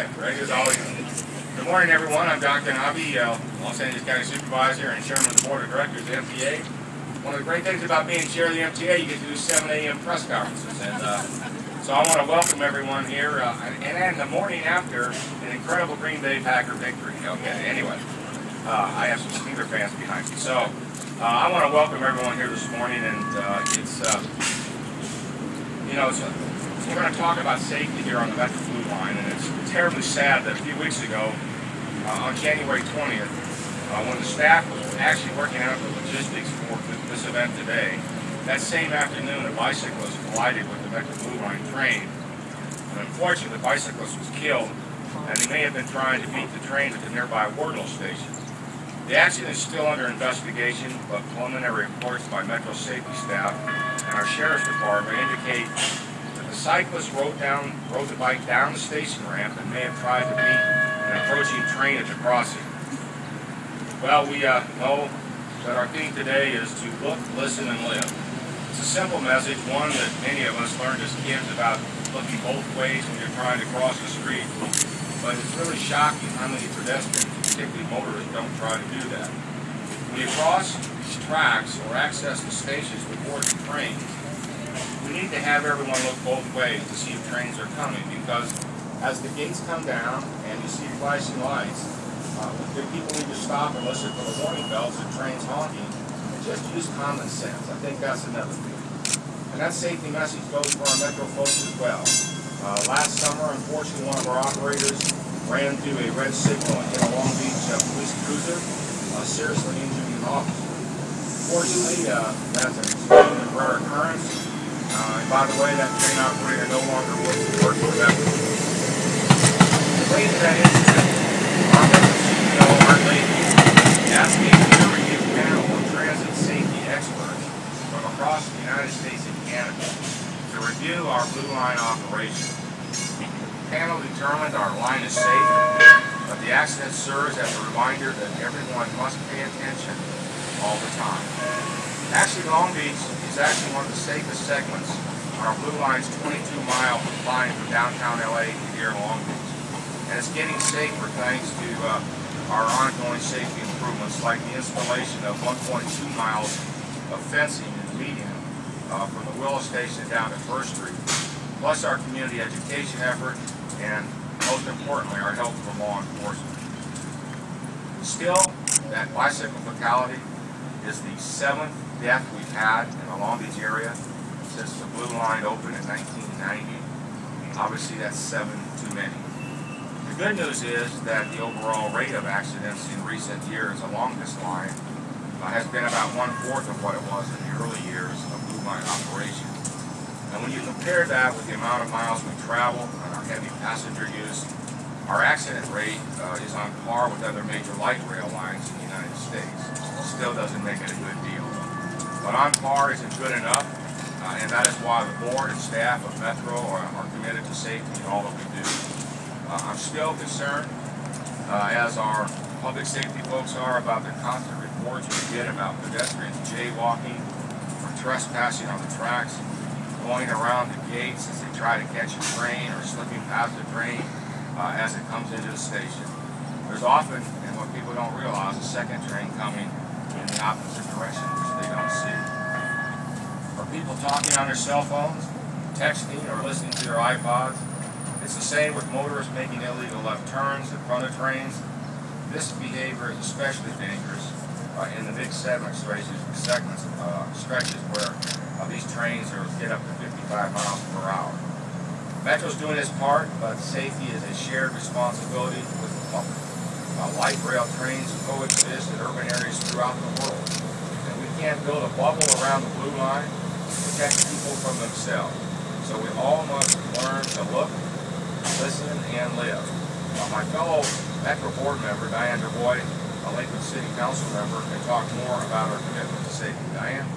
right, ready as always. Good morning, everyone. I'm Dr. Knabe, Los Angeles County Supervisor and Chairman of the Board of Directors of the MTA. One of the great things about being Chair of the MTA, you get to do 7 a.m. press conferences. And so I want to welcome everyone here. And then the morning after an incredible Green Bay Packer victory. Okay, anyway, I have some Steeler fans behind me. So I want to welcome everyone here this morning. And we're going to talk about safety here on the Metro Blue Line, and it's terribly sad that a few weeks ago, on January 20th, when the staff was actually working out the logistics for this event today, that same afternoon a bicyclist collided with the Metro Blue Line train. And unfortunately, the bicyclist was killed, and he may have been trying to beat the train at the nearby Wardle station. The accident is still under investigation, but preliminary reports by Metro safety staff and our Sheriff's Department indicate the cyclist rode the bike down the station ramp and may have tried to beat an approaching train at the crossing. Well, we know that our theme today is to look, listen, and live. It's a simple message, one that many of us learned as kids about looking both ways when you're trying to cross the street. But it's really shocking how many pedestrians, particularly motorists, don't try to do that. When you cross these tracks or access the stations to board the trains, we need to have everyone look both ways to see if trains are coming, because as the gates come down and you see flashing lights, people need to stop and listen for the warning bells of trains honking and just use common sense. I think that's another thing. And that safety message goes for our Metro folks as well. Last summer, unfortunately, one of our operators ran through a red signal and hit a Long Beach police cruiser, seriously injuring an officer. Fortunately, that's an extremely rare occurrence. And by the way, that train operator no longer works for them. Related to that incident, our Metro CEO, Art Lady, asked me to review a panel of transit safety experts from across the United States and Canada to review our Blue Line operation. The panel determined our line is safe, but the accident serves as a reminder that everyone must pay attention all the time. Actually, Long Beach is actually one of the safest segments on our Blue Line's 22-mile line from downtown LA to here in Long Beach. And it's getting safer thanks to our ongoing safety improvements, like the installation of 1.2 miles of fencing and median from the Willow Station down to First Street, plus our community education effort, and most importantly, our help from law enforcement. Still, that bicycle fatality is the 7th death we've had in the Long Beach area since the Blue Line opened in 1990. Obviously, that's 7 too many. The good news is that the overall rate of accidents in recent years along this line has been about 1/4 of what it was in the early years of Blue Line operation. And when you compare that with the amount of miles we travel and our heavy passenger use, our accident rate is on par with other major light rail lines in the United States. Still doesn't make it a good deal. But on par isn't good enough, and that is why the board and staff of Metro are committed to safety in all that we do. I'm still concerned, as our public safety folks are, about the constant reports we get about pedestrians jaywalking or trespassing on the tracks, going around the gates as they try to catch a train or slipping past the train as it comes into the station. There's often, and what people don't realize, a second train coming in the opposite direction, which they don't see. Are people talking on their cell phones, texting, or listening to their iPods? It's the same with motorists making illegal left turns in front of trains. This behavior is especially dangerous in the big stretches where these trains get up to 55 miles per hour. Metro's doing its part, but safety is a shared responsibility with the public. Light rail trains coexist in urban areas throughout the world, and we can't build a bubble around the Blue Line to protect people from themselves. So we all must learn to look, listen, and live. My fellow Metro board member, Diane DuBois, a Lakewood City Council member, can talk more about our commitment to safety. Diane?